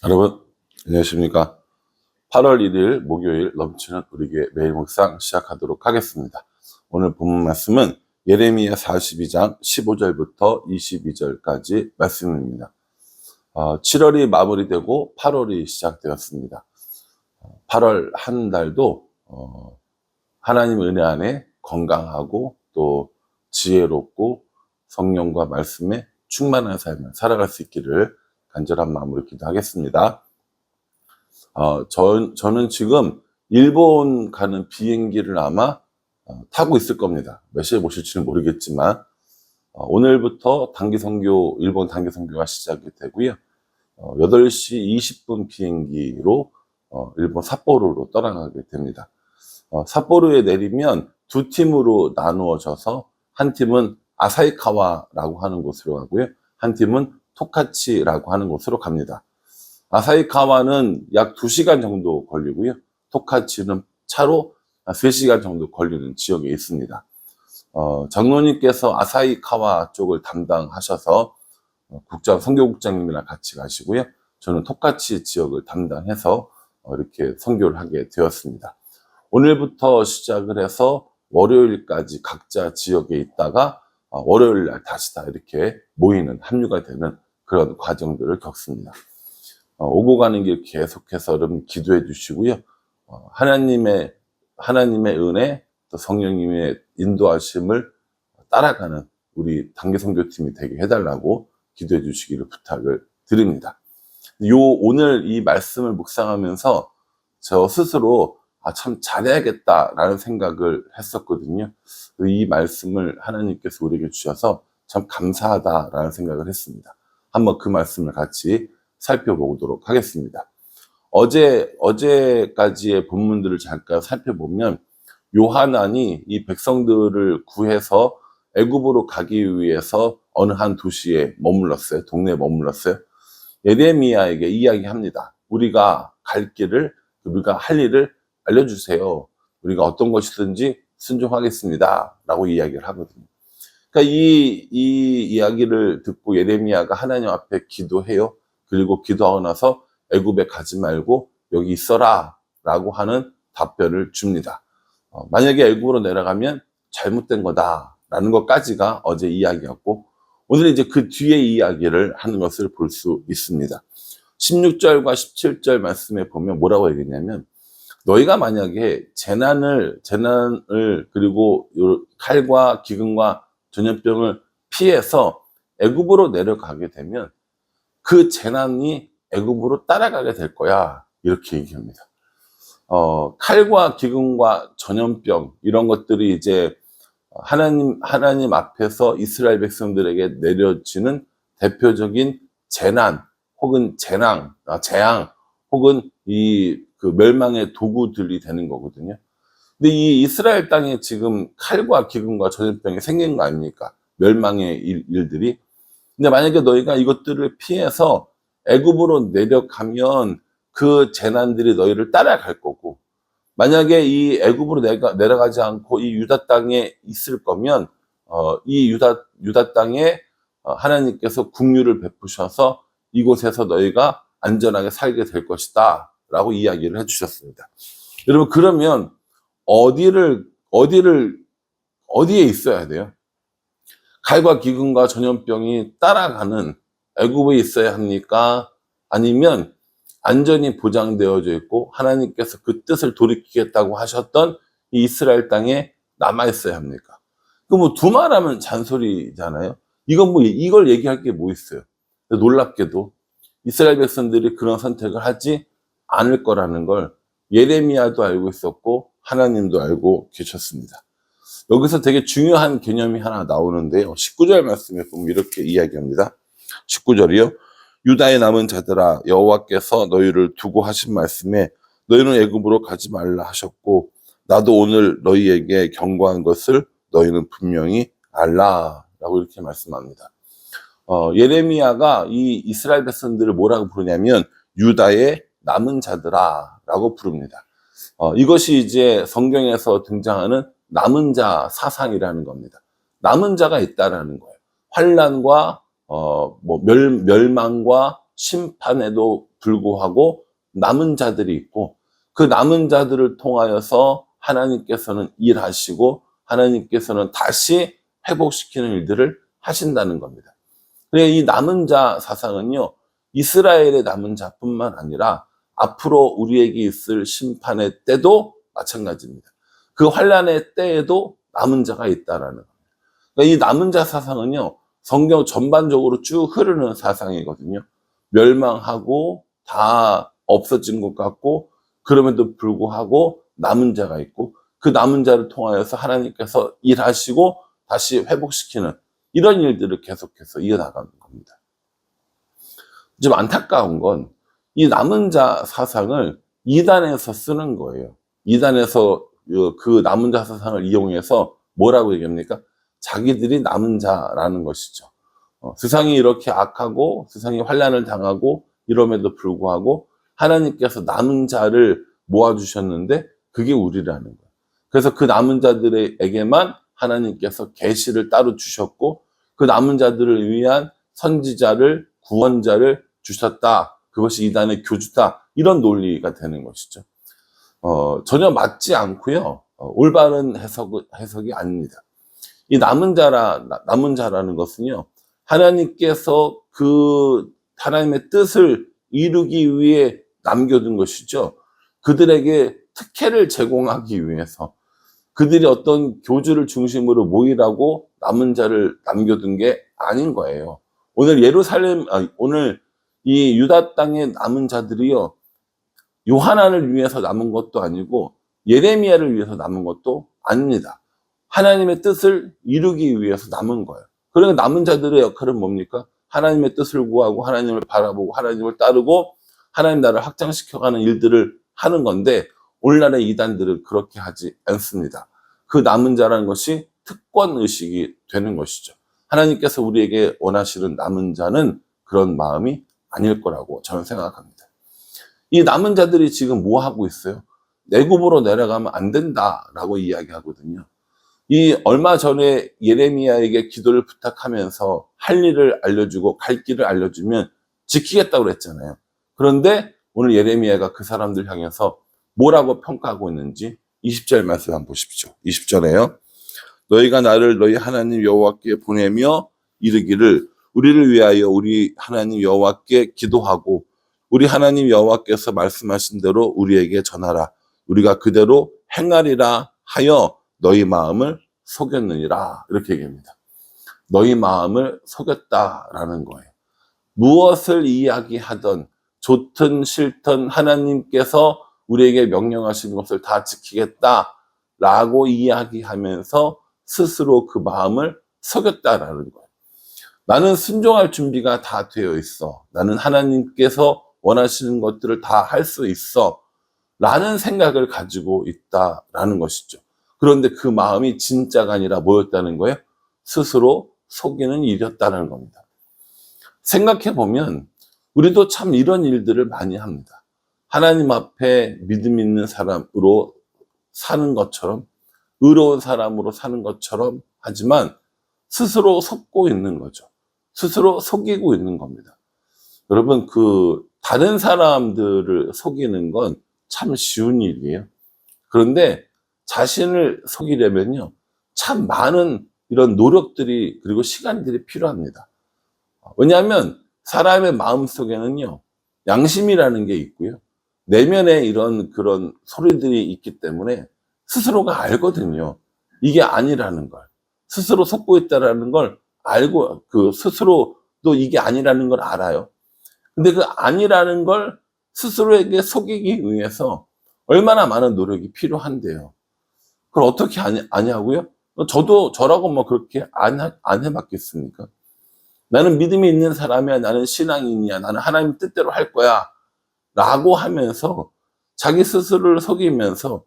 여러분, 안녕하십니까. 8월 1일 목요일 넘치는 우리교회 매일 묵상 시작하도록 하겠습니다. 오늘 본문 말씀은 예레미야 42장 15절부터 22절까지 말씀입니다. 7월이 마무리되고 8월이 시작되었습니다. 8월 한 달도 하나님 은혜 안에 건강하고 또 지혜롭고 성령과 말씀에 충만한 삶을 살아갈 수 있기를 간절한 마음으로 기도하겠습니다. 저는 지금 일본 가는 비행기를 아마 타고 있을 겁니다. 몇 시에 모실지는 모르겠지만 오늘부터 일본 단기 선교가 시작이 되고요. 8시 20분 비행기로 일본 삿포로로 떠나가게 됩니다. 삿포로에 내리면 두 팀으로 나누어져서 한 팀은 아사히카와라고 하는 곳으로 가고요. 한 팀은 토카치라고 하는 곳으로 갑니다. 아사히카와는 약 2시간 정도 걸리고요. 토카치는 차로 3시간 정도 걸리는 지역에 있습니다. 장로님께서 아사히카와 쪽을 담당하셔서 선교국장님이랑 같이 가시고요. 저는 토카치 지역을 담당해서 이렇게 선교를 하게 되었습니다. 오늘부터 시작을 해서 월요일까지 각자 지역에 있다가 월요일 날 다시 다 이렇게 모이는, 합류가 되는 그런 과정들을 겪습니다. 오고 가는 길 계속해서 여러분 기도해 주시고요. 하나님의 은혜, 또 성령님의 인도하심을 따라가는 우리 단기선교팀이 되게 해달라고 기도해 주시기를 부탁을 드립니다. 오늘 이 말씀을 묵상하면서 저 스스로 참 잘해야겠다라는 생각을 했었거든요. 이 말씀을 하나님께서 우리에게 주셔서 참 감사하다라는 생각을 했습니다. 한번 그 말씀을 같이 살펴보도록 하겠습니다. 어제까지의 본문들을 잠깐 살펴보면 요하난이 이 백성들을 구해서 애굽으로 가기 위해서 어느 한 도시에 머물렀어요. 동네에 머물렀어요. 예레미야에게 이야기합니다. 우리가 갈 길을, 우리가 할 일을 알려주세요. 우리가 어떤 것이든지 순종하겠습니다. 라고 이야기를 하거든요. 그러니까 이 이야기를 듣고 예레미야가 하나님 앞에 기도해요. 그리고 기도하고 나서 애굽에 가지 말고 여기 있어라 라고 하는 답변을 줍니다. 만약에 애굽으로 내려가면 잘못된 거다 라는 것까지가 어제 이야기였고, 오늘은 이제 그 뒤에 이야기를 하는 것을 볼 수 있습니다. 16절과 17절 말씀에 보면 뭐라고 얘기했냐면, 너희가 만약에 재난을 그리고 칼과 기근과 전염병을 피해서 애굽으로 내려가게 되면 그 재난이 애굽으로 따라가게 될 거야, 이렇게 얘기합니다. 칼과 기근과 전염병 이런 것들이 이제 하나님 앞에서 이스라엘 백성들에게 내려지는 대표적인 재난 혹은 재앙 혹은 그 멸망의 도구들이 되는 거거든요. 근데 이 이스라엘 땅에 지금 칼과 기근과 전염병이 생긴 거 아닙니까? 멸망의 일들이. 근데 만약에 너희가 이것들을 피해서 애굽으로 내려가면 그 재난들이 너희를 따라갈 거고, 만약에 이 애굽으로 내려가지 않고 이 유다 땅에 있을 거면 이 유다 땅에 하나님께서 국류를 베푸셔서 이곳에서 너희가 안전하게 살게 될 것이다 라고 이야기를 해주셨습니다. 여러분, 그러면 어디에 있어야 돼요? 칼과 기근과 전염병이 따라가는 애굽에 있어야 합니까? 아니면 안전이 보장되어져 있고 하나님께서 그 뜻을 돌이키겠다고 하셨던 이 이스라엘 땅에 남아 있어야 합니까? 그 두말하면 잔소리잖아요. 이걸 얘기할 게 뭐 있어요? 놀랍게도 이스라엘 백성들이 그런 선택을 하지 않을 거라는 걸 예레미야도 알고 있었고 하나님도 알고 계셨습니다. 여기서 되게 중요한 개념이 하나 나오는데요. 19절 말씀에 보면 이렇게 이야기합니다. 19절이요. 유다의 남은 자들아, 여호와께서 너희를 두고 하신 말씀에 너희는 애굽으로 가지 말라 하셨고 나도 오늘 너희에게 경고한 것을 너희는 분명히 알라 라고 이렇게 말씀합니다. 예레미야가 이 이스라엘 백성들을 뭐라고 부르냐면 유다의 남은 자들아 라고 부릅니다. 이것이 이제 성경에서 등장하는 남은 자 사상이라는 겁니다. 남은 자가 있다라는 거예요. 환난과 멸망과 심판에도 불구하고 남은 자들이 있고, 그 남은 자들을 통하여서 하나님께서는 일하시고 하나님께서는 다시 회복시키는 일들을 하신다는 겁니다. 그래서 이 남은 자 사상은요, 이스라엘의 남은 자뿐만 아니라 앞으로 우리에게 있을 심판의 때도 마찬가지입니다. 그 환란의 때에도 남은 자가 있다라는 겁니다. 그러니까 이 남은 자 사상은요, 성경 전반적으로 쭉 흐르는 사상이거든요. 멸망하고 다 없어진 것 같고, 그럼에도 불구하고 남은 자가 있고, 그 남은 자를 통하여서 하나님께서 일하시고 다시 회복시키는 이런 일들을 계속해서 이어나가는 겁니다. 좀 안타까운 건 이 남은 자 사상을 이단에서 쓰는 거예요. 이단에서 그 남은 자 사상을 이용해서 뭐라고 얘기합니까? 자기들이 남은 자라는 것이죠. 세상이 이렇게 악하고 세상이 환난을 당하고 이럼에도 불구하고 하나님께서 남은 자를 모아주셨는데 그게 우리라는 거예요. 그래서 그 남은 자들에게만 하나님께서 계시를 따로 주셨고, 그 남은 자들을 위한 선지자를, 구원자를 주셨다. 그것이 이단의 교주다. 이런 논리가 되는 것이죠. 전혀 맞지 않고요. 올바른 해석이 아닙니다. 이 남은 자라는 것은요, 하나님께서 그 하나님의 뜻을 이루기 위해 남겨둔 것이죠. 그들에게 특혜를 제공하기 위해서, 그들이 어떤 교주를 중심으로 모이라고 남은 자를 남겨둔 게 아닌 거예요. 오늘 이 유다 땅의 남은 자들이요, 요하나를 위해서 남은 것도 아니고 예레미야를 위해서 남은 것도 아닙니다. 하나님의 뜻을 이루기 위해서 남은 거예요. 그러니까 남은 자들의 역할은 뭡니까? 하나님의 뜻을 구하고 하나님을 바라보고 하나님을 따르고 하나님 나라를 확장시켜가는 일들을 하는 건데, 오늘날의 이단들은 그렇게 하지 않습니다. 그 남은 자라는 것이 특권의식이 되는 것이죠. 하나님께서 우리에게 원하시는 남은 자는 그런 마음이 아닐 거라고 저는 생각합니다. 이 남은 자들이 지금 뭐 하고 있어요? 애굽으로 내려가면 안 된다라고 이야기하거든요. 이 얼마 전에 예레미야에게 기도를 부탁하면서 할 일을 알려주고 갈 길을 알려주면 지키겠다고 그랬잖아요. 그런데 오늘 예레미야가 그 사람들 향해서 뭐라고 평가하고 있는지 20절 말씀 한번 보십시오. 20절에요. 너희가 나를 너희 하나님 여호와께 보내며 이르기를 우리를 위하여 우리 하나님 여호와께 기도하고 우리 하나님 여호와께서 말씀하신 대로 우리에게 전하라. 우리가 그대로 행하리라 하여 너희 마음을 속였느니라. 이렇게 얘기합니다. 너희 마음을 속였다라는 거예요. 무엇을 이야기하던 좋든 싫든 하나님께서 우리에게 명령하신 것을 다 지키겠다라고 이야기하면서 스스로 그 마음을 속였다라는 거예요. 나는 순종할 준비가 다 되어 있어. 나는 하나님께서 원하시는 것들을 다 할 수 있어. 라는 생각을 가지고 있다라는 것이죠. 그런데 그 마음이 진짜가 아니라 뭐였다는 거예요? 스스로 속이는 일이었다는 겁니다. 생각해보면 우리도 참 이런 일들을 많이 합니다. 하나님 앞에 믿음 있는 사람으로 사는 것처럼, 의로운 사람으로 사는 것처럼 하지만 스스로 속고 있는 거죠. 스스로 속이고 있는 겁니다. 여러분, 다른 사람들을 속이는 건 참 쉬운 일이에요. 그런데 자신을 속이려면요, 참 많은 이런 노력들이 그리고 시간들이 필요합니다. 왜냐하면 사람의 마음 속에는요, 양심이라는 게 있고요, 내면에 그런 소리들이 있기 때문에 스스로가 알거든요. 이게 아니라는 걸. 스스로 속고 있다라는 걸 알고, 스스로도 이게 아니라는 걸 알아요. 근데 그 아니라는 걸 스스로에게 속이기 위해서 얼마나 많은 노력이 필요한데요. 그걸 어떻게 아냐고요? 저라고 뭐 그렇게 안 해봤겠습니까? 나는 믿음이 있는 사람이야. 나는 신앙인이야. 나는 하나님 뜻대로 할 거야. 라고 하면서 자기 스스로를 속이면서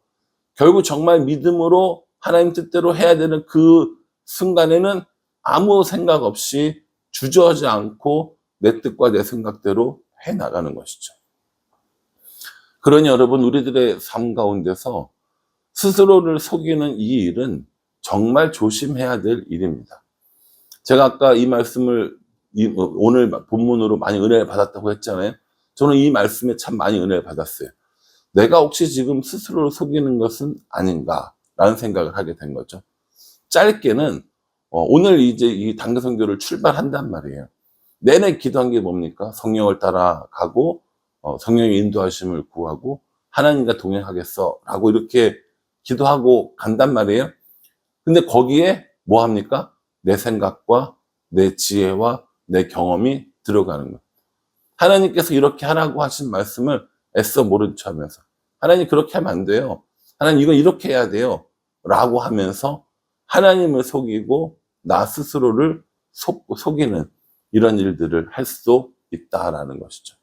결국 정말 믿음으로 하나님 뜻대로 해야 되는 그 순간에는 아무 생각 없이 주저하지 않고 내 뜻과 내 생각대로 해나가는 것이죠. 그러니 여러분, 우리들의 삶 가운데서 스스로를 속이는 이 일은 정말 조심해야 될 일입니다. 제가 아까 이 말씀을 오늘 본문으로 많이 은혜를 받았다고 했잖아요. 저는 이 말씀에 참 많이 은혜를 받았어요. 내가 혹시 지금 스스로를 속이는 것은 아닌가라는 생각을 하게 된 거죠. 짧게는 오늘 이제 이 단기 선교를 출발한단 말이에요. 내내 기도한 게 뭡니까? 성령을 따라가고 성령의 인도하심을 구하고 하나님과 동행하겠어 라고 이렇게 기도하고 간단 말이에요. 근데 거기에 뭐 합니까? 내 생각과 내 지혜와 내 경험이 들어가는 거예요. 하나님께서 이렇게 하라고 하신 말씀을 애써 모른 척하면서 하나님 그렇게 하면 안 돼요. 하나님 이거 이렇게 해야 돼요. 라고 하면서 하나님을 속이고 나 스스로를 속이는 이런 일들을 할 수 있다라는 것이죠.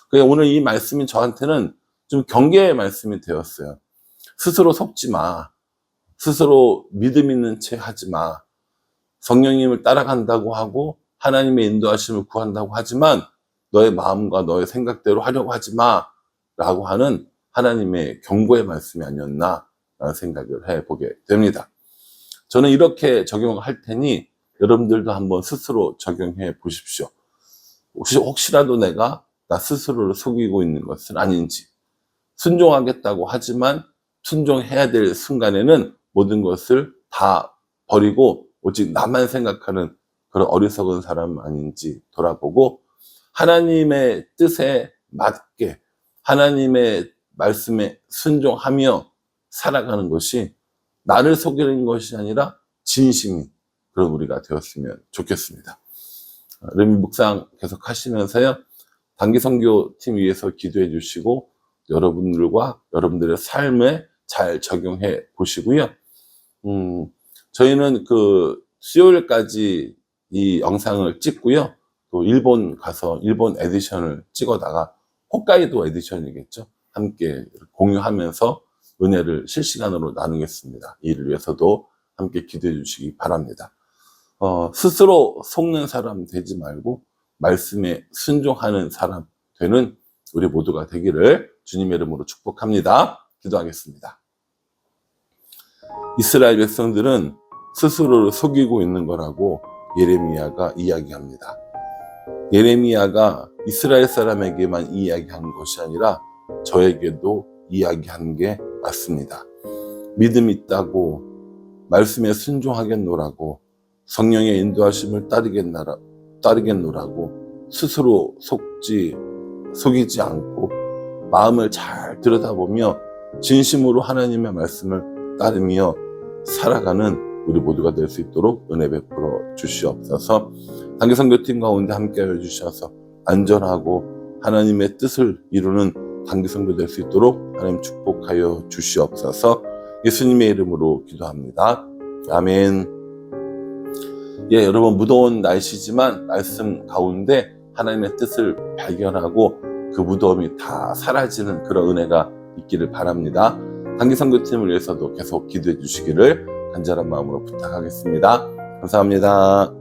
그래서 오늘 이 말씀이 저한테는 좀 경계의 말씀이 되었어요. 스스로 속지 마. 스스로 믿음 있는 채 하지 마. 성령님을 따라간다고 하고 하나님의 인도하심을 구한다고 하지만 너의 마음과 너의 생각대로 하려고 하지 마 라고 하는 하나님의 경고의 말씀이 아니었나 라는 생각을 해보게 됩니다. 저는 이렇게 적용할 테니 여러분들도 한번 스스로 적용해 보십시오. 혹시라도 내가 나 스스로를 속이고 있는 것은 아닌지, 순종하겠다고 하지만 순종해야 될 순간에는 모든 것을 다 버리고 오직 나만 생각하는 그런 어리석은 사람 아닌지 돌아보고 하나님의 뜻에 맞게 하나님의 말씀에 순종하며 살아가는 것이 나를 속이는 것이 아니라 진심인 그런 우리가 되었으면 좋겠습니다. 르미 묵상 계속 하시면서요. 단기 선교팀 위해서 기도해 주시고 여러분들과 여러분들의 삶에 잘 적용해 보시고요. 저희는 수요일까지 이 영상을 찍고요. 또 일본 가서 일본 에디션을 찍어다가 홋카이도 에디션이겠죠. 함께 공유하면서 은혜를 실시간으로 나누겠습니다. 이를 위해서도 함께 기도해 주시기 바랍니다. 스스로 속는 사람 되지 말고 말씀에 순종하는 사람 되는 우리 모두가 되기를 주님의 이름으로 축복합니다. 기도하겠습니다. 이스라엘 백성들은 스스로를 속이고 있는 거라고 예레미야가 이야기합니다. 예레미야가 이스라엘 사람에게만 이야기한 것이 아니라 저에게도 이야기한 게 맞습니다. 믿음 있다고 말씀에 순종하겠노라고 성령의 인도하심을 따르겠노라고 스스로 속이지 않고 마음을 잘 들여다보며 진심으로 하나님의 말씀을 따르며 살아가는 우리 모두가 될 수 있도록 은혜 베풀어 주시옵소서. 단기 선교팀 가운데 함께하여 주셔서 안전하고 하나님의 뜻을 이루는 단기 선교 될 수 있도록 하나님 축복하여 주시옵소서. 예수님의 이름으로 기도합니다. 아멘. 여러분 무더운 날씨지만 말씀 가운데 하나님의 뜻을 발견하고 그 무더움이 다 사라지는 그런 은혜가 있기를 바랍니다. 단기 선교팀을 위해서도 계속 기도해 주시기를 간절한 마음으로 부탁하겠습니다. 감사합니다.